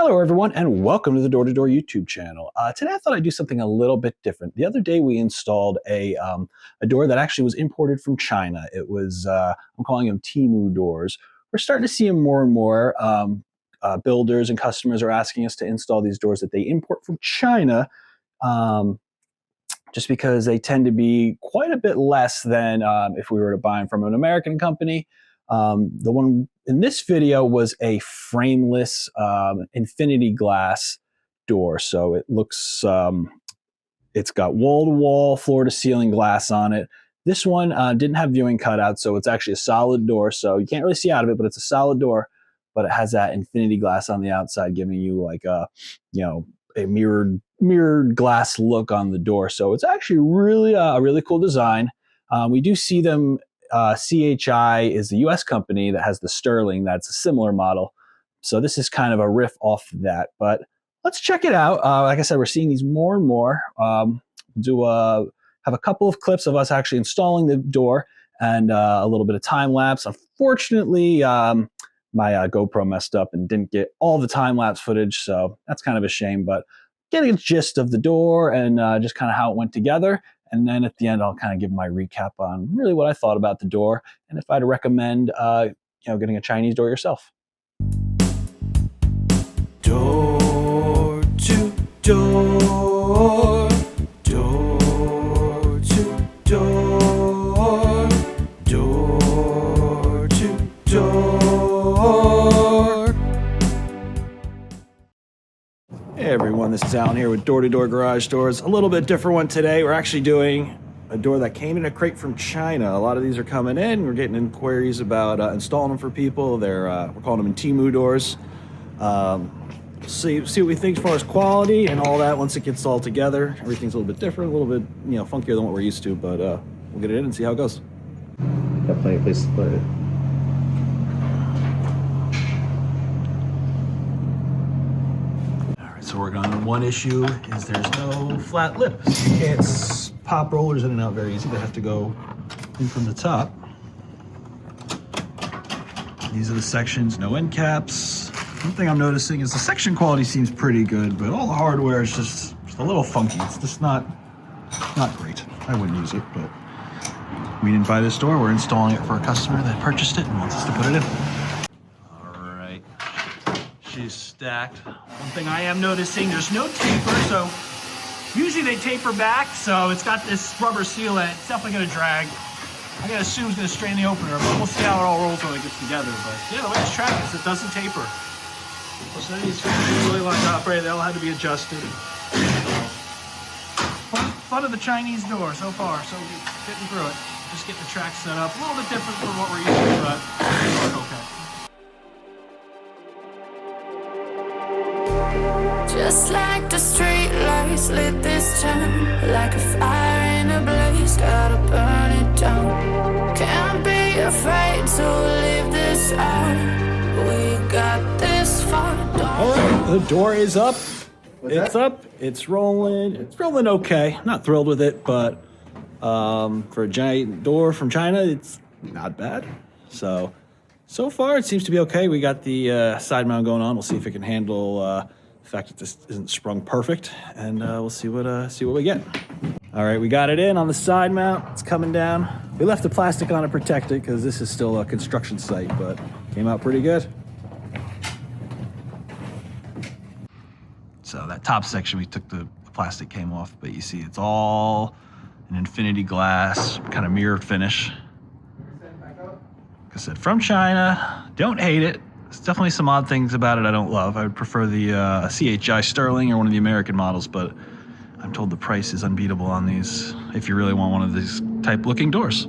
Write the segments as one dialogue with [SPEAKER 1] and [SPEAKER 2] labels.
[SPEAKER 1] Hello, everyone, and welcome to the Door to Door YouTube channel. Today, I thought I'd do something a little bit different. The other day, we installed a door that actually was imported from China. It was I'm calling them Temu doors. We're starting to see them more and more. Builders and customers are asking us to install these doors that they import from China, just because they tend to be quite a bit less than if we were to buy them from an American company. The one in this video was a frameless infinity glass door. So it looks, it's got wall-to-wall, floor-to-ceiling glass on it. This one didn't have viewing cutouts, so it's actually a solid door. So you can't really see out of it, but it's a solid door. But it has that infinity glass on the outside, giving you like a mirrored glass look on the door. So it's actually really a really cool design. We do see them. CHI is the US company that has the Sterling. That's a similar model. So this is kind of a riff off that, but let's check it out. Like I said, we're seeing these more and more. Have a couple of clips of us actually installing the door and a little bit of time lapse. Unfortunately, my GoPro messed up and didn't get all the time lapse footage. So that's kind of a shame, but getting a gist of the door and just kind of how it went together. And then at the end, I'll kind of give my recap on really what I thought about the door and if I'd recommend, getting a Chinese door yourself. Door to door, door to door, door to door. Hey everyone, this is Alan here with Door to Door Garage Doors. A little bit different one today. We're actually doing a door that came in a crate from China. A lot of these are coming in. We're getting inquiries about installing them for people. We're calling them Temu doors. See what we think as far as quality and all that once it gets all together. Everything's a little bit different, a little bit funkier than what we're used to, but we'll get it in and see how it goes.
[SPEAKER 2] Got plenty of places to put it.
[SPEAKER 1] So we're working on one issue is there's no flat lip. So you can't pop rollers in and out very easy. They have to go in from the top. These are the sections, no end caps. One thing I'm noticing is the section quality seems pretty good, but all the hardware is just a little funky. It's just not great. I wouldn't use it, but we didn't buy this door. We're installing it for a customer that purchased it and wants us to put it in. She's stacked. One thing I am noticing, there's no taper, so usually they taper back, so it's got this rubber sealant. It's definitely gonna drag. I gotta assume it's gonna strain the opener, but we'll see how it all rolls when it gets together. But yeah, the way it's tracked is it doesn't taper. So these really lined up, right? They all had to be adjusted. Fun of the Chinese door so far, so getting through it. Just getting the track set up. A little bit different from what we're used to, but it's okay.
[SPEAKER 3] Just like the street lights lit this town, like a fire in a blaze, gotta burn it down. Can't be afraid to leave this out. We got this far.
[SPEAKER 1] All right, the door is up. It's up. It's rolling. It's rolling okay. Not thrilled with it, but for a giant door from China, it's not bad. So far it seems to be okay. We got the side mount going on. We'll see if it can handle the fact that this isn't sprung perfect, and we'll see what we get. All right, we got it in on the side mount. It's coming down. We left the plastic on to protect it because this is still a construction site, but came out pretty good. So that top section, we took the plastic came off, but you see it's all an infinity glass, kind of mirrored finish. Like I said, from China, don't hate it. There's definitely some odd things about it I don't love. I would prefer the CHI Sterling or one of the American models, but I'm told the price is unbeatable on these if you really want one of these type looking doors.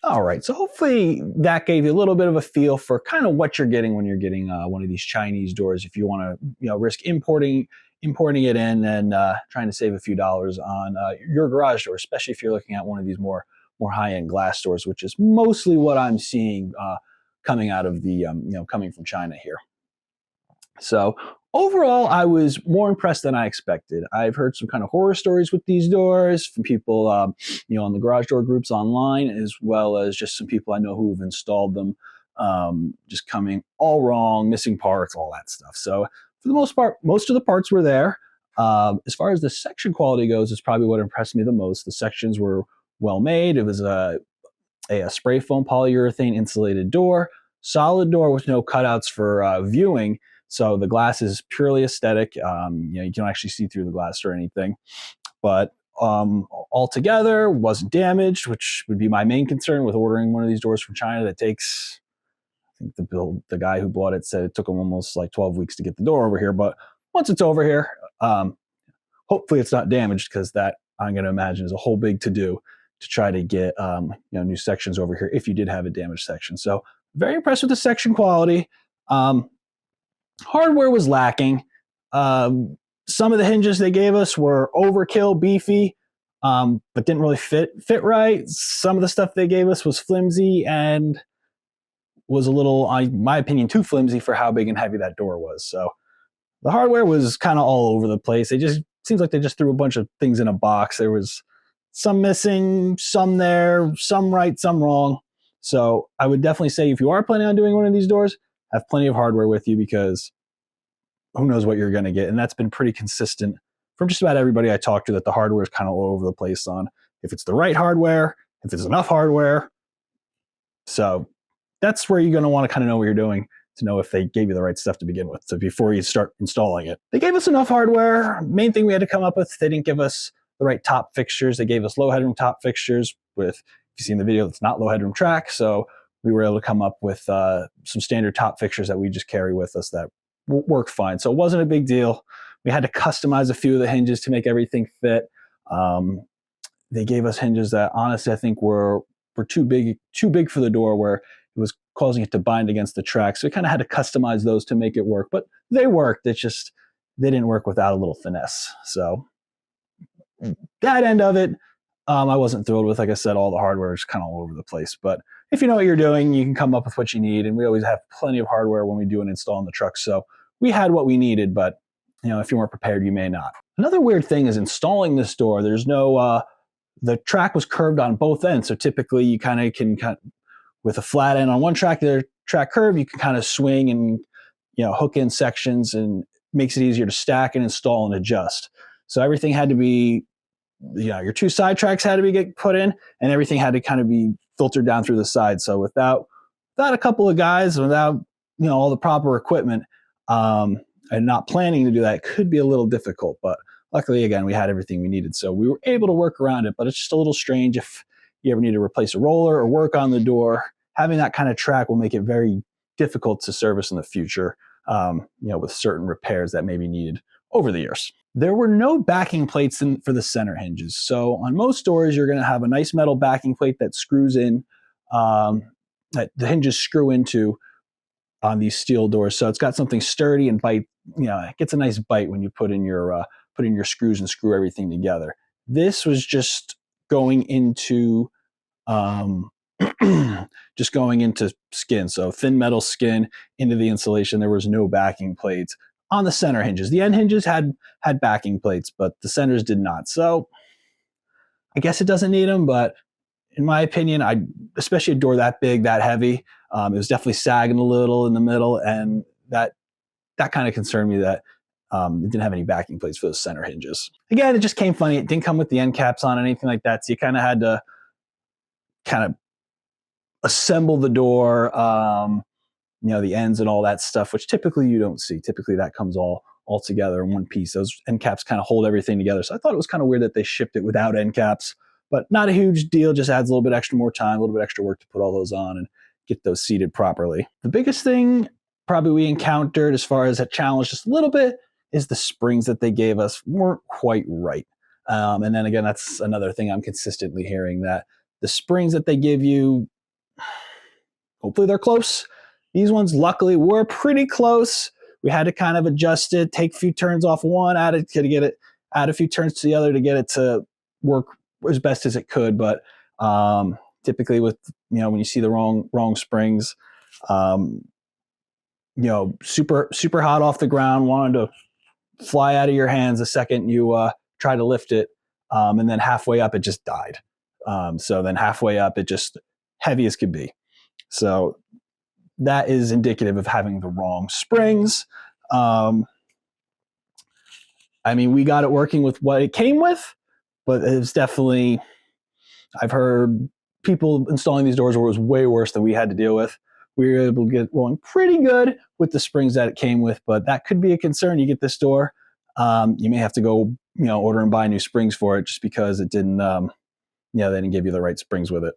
[SPEAKER 1] All right, so hopefully that gave you a little bit of a feel for kind of what you're getting when you're getting one of these Chinese doors. If you want to, risk importing it in and trying to save a few dollars on your garage door, especially if you're looking at one of these more high-end glass doors, which is mostly what I'm seeing coming out of the coming from China here. So overall, I was more impressed than I expected. I've heard some kind of horror stories with these doors from people, on the garage door groups online, as well as just some people I know who've installed them. just coming all wrong, missing parts, all that stuff. So for the most part, most of the parts were there. As far as the section quality goes, is probably what impressed me the most. The sections were well made. It was a spray foam polyurethane insulated door, solid door with no cutouts for viewing. So the glass is purely aesthetic. You don't actually see through the glass or anything. But altogether, wasn't damaged, which would be my main concern with ordering one of these doors from China. That takes, I think the guy who bought it said it took him almost like 12 weeks to get the door over here. But once it's over here, hopefully it's not damaged, because that, I'm going to imagine, is a whole big to-do to try to get new sections over here if you did have a damaged section. So very impressed with the section quality. Hardware was lacking. Some of the hinges they gave us were overkill, beefy, but didn't really fit right. Some of the stuff they gave us was flimsy and was a little, in my opinion, too flimsy for how big and heavy that door was. So the hardware was kind of all over the place. It just seems like they just threw a bunch of things in a box. There was some missing, some there, some right, some wrong. So I would definitely say, if you are planning on doing one of these doors, have plenty of hardware with you, because who knows what you're going to get. And that's been pretty consistent from just about everybody I talked to, that the hardware is kind of all over the place on if it's the right hardware, if it's enough hardware. So that's where you're going to want to kind of know what you're doing, to know if they gave you the right stuff to begin with. So before you start installing it, they gave us enough hardware. Main thing we had to come up with, they didn't give us the right top fixtures. They gave us low headroom top fixtures with, if you see in the video, it's not low headroom track. So we were able to come up with some standard top fixtures that we just carry with us that work fine. So it wasn't a big deal. We had to customize a few of the hinges to make everything fit. They gave us hinges that honestly I think were too big for the door, where it was causing it to bind against the track. So we kind of had to customize those to make it work, but they worked. It's just, they didn't work without a little finesse. So that end of it, I wasn't thrilled with. Like I said, all the hardware is kind of all over the place, but if you know what you're doing, you can come up with what you need. And we always have plenty of hardware when we do an install in the truck. So we had what we needed, but if you weren't prepared, you may not. Another weird thing is installing this door. There's no, the track was curved on both ends. So typically you kind of can with a flat end on one track, the track curve, you can kind of swing and, hook in sections, and makes it easier to stack and install and adjust. So everything had to be, your two side tracks had to get put in, and everything had to kind of be filtered down through the side. So without a couple of guys, without, all the proper equipment, and not planning to do that, it could be a little difficult. But luckily, again, we had everything we needed. So we were able to work around it, but it's just a little strange if you ever need to replace a roller or work on the door. Having that kind of track will make it very difficult to service in the future, with certain repairs that may be needed over the years. There were no backing plates for the center hinges. So on most doors, you're going to have a nice metal backing plate that screws in, that the hinges screw into on these steel doors. So it's got something sturdy and bite, it gets a nice bite when you put in your screws and screw everything together. This was just going into skin. So thin metal skin into the insulation. There was no backing plates on the center hinges. The end hinges had backing plates, but the centers did not. So I guess it doesn't need them, but in my opinion, especially a door that big, that heavy, it was definitely sagging a little in the middle, and that kind of concerned me that it didn't have any backing plates for the center hinges. Again, it just came funny. It didn't come with the end caps on, anything like that, so you kind of had to assemble the door, the ends and all that stuff, which typically you don't see. Typically that comes all together in one piece. Those end caps kind of hold everything together. So I thought it was kind of weird that they shipped it without end caps, but not a huge deal. Just adds a little bit extra more time, a little bit extra work to put all those on and get those seated properly. The biggest thing probably we encountered as far as a challenge just a little bit is the springs that they gave us weren't quite right. And then again, that's another thing I'm consistently hearing, that the springs that they give you, hopefully they're close. These ones luckily were pretty close. We had to kind of adjust it, take a few turns off one, add a few turns to the other to get it to work as best as it could. But typically with, when you see the wrong springs, super hot off the ground, wanting to fly out of your hands the second you try to lift it. And then halfway up, it just died. So then halfway up, it just heavy as could be. So that is indicative of having the wrong springs. I mean, we got it working with what it came with, but it was definitely, I've heard people installing these doors where it was way worse than we had to deal with. We were able to get rolling pretty good with the springs that it came with, but that could be a concern. You get this door, you may have to go, order and buy new springs for it just because it didn't, they didn't give you the right springs with it.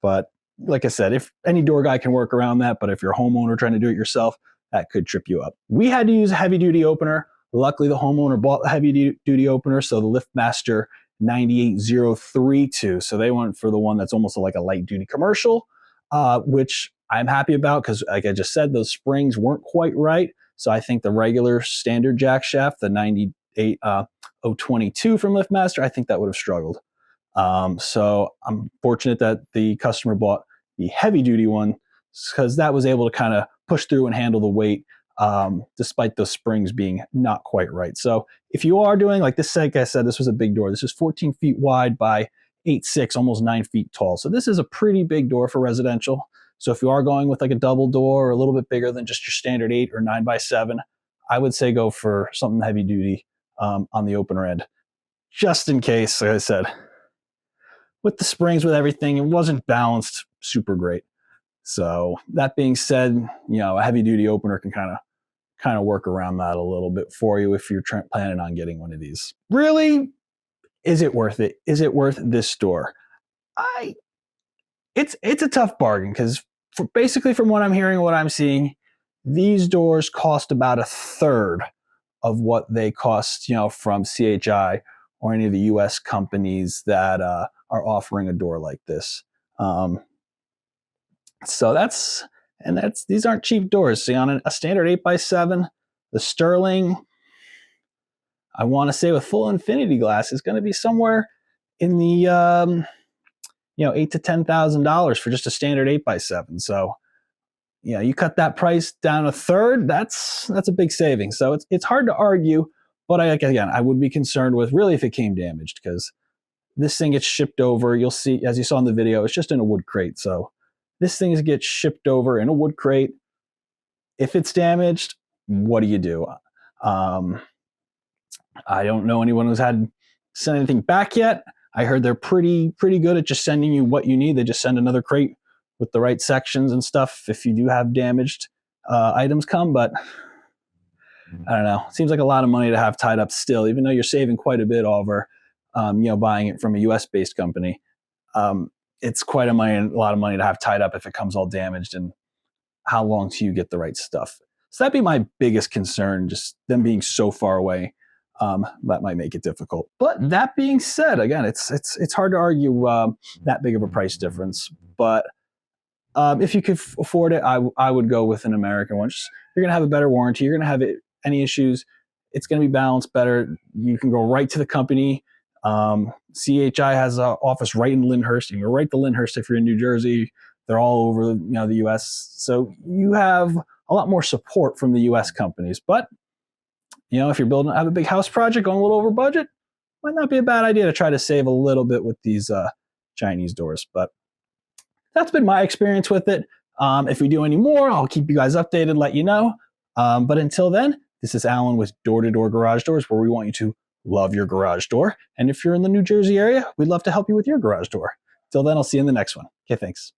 [SPEAKER 1] But like I said, if any door guy can work around that, but if you're a homeowner trying to do it yourself, that could trip you up. We had to use a heavy duty opener. Luckily, the homeowner bought a heavy duty opener, so the LiftMaster 98032. So they went for the one that's almost like a light duty commercial, which I'm happy about because, like I just said, those springs weren't quite right. So I think the regular standard jack shaft, the 98022 from LiftMaster, I think that would have struggled. So I'm fortunate that the customer bought the heavy duty one because that was able to kind of push through and handle the weight, despite those springs being not quite right. So if you are doing like this, like I said, this was a big door. This is 14 feet wide by 8'6", almost 9 feet tall. So this is a pretty big door for residential. So if you are going with like a double door or a little bit bigger than just your standard 8 or 9x7, I would say go for something heavy duty on the opener end, just in case, like I said, with the springs, with everything, it wasn't balanced super great. So that being said, a heavy duty opener can kind of work around that a little bit for you if you're planning on getting one of these. Really, is it worth it? Is it worth this door? It's a tough bargain because basically from what I'm hearing and what I'm seeing, these doors cost about a third of what they cost, from CHI or any of the U.S. companies that are offering a door like this. So these aren't cheap doors. See, on a standard 8x7, the Sterling, I want to say with full infinity glass, is going to be somewhere in the $8,000 to $10,000 for just a standard 8x7. So you cut that price down a third. That's a big saving. So it's hard to argue, but I would be concerned with really if it came damaged, because this thing gets shipped over. You'll see, as you saw in the video, it's just in a wood crate. So this thing gets shipped over in a wood crate. If it's damaged, what do you do? I don't know anyone who's had sent anything back yet. I heard they're pretty good at just sending you what you need. They just send another crate with the right sections and stuff if you do have damaged items come. But I don't know. It seems like a lot of money to have tied up still, even though you're saving quite a bit over, buying it from a U.S.-based company. It's quite a lot of money to have tied up if it comes all damaged, and how long till you get the right stuff. So that'd be my biggest concern, just them being so far away. That might make it difficult. But that being said, again, it's hard to argue that big of a price difference. But if you could afford it, I would go with an American one. You're going to have a better warranty. You're going to have any issues, it's going to be balanced better. You can go right to the company. CHI has an office right in Lyndhurst. You can go right to Lyndhurst if you're in New Jersey. They're all over the U.S. So you have a lot more support from the U.S. companies. But if you're have a big house project going a little over budget, might not be a bad idea to try to save a little bit with these Chinese doors. But that's been my experience with it. If we do any more, I'll keep you guys updated, let you know. But until then, this is Alan with Door to Door Garage Doors, where we want you to love your garage door. And if you're in the New Jersey area, we'd love to help you with your garage door. Till then, I'll see you in the next one. Okay, thanks.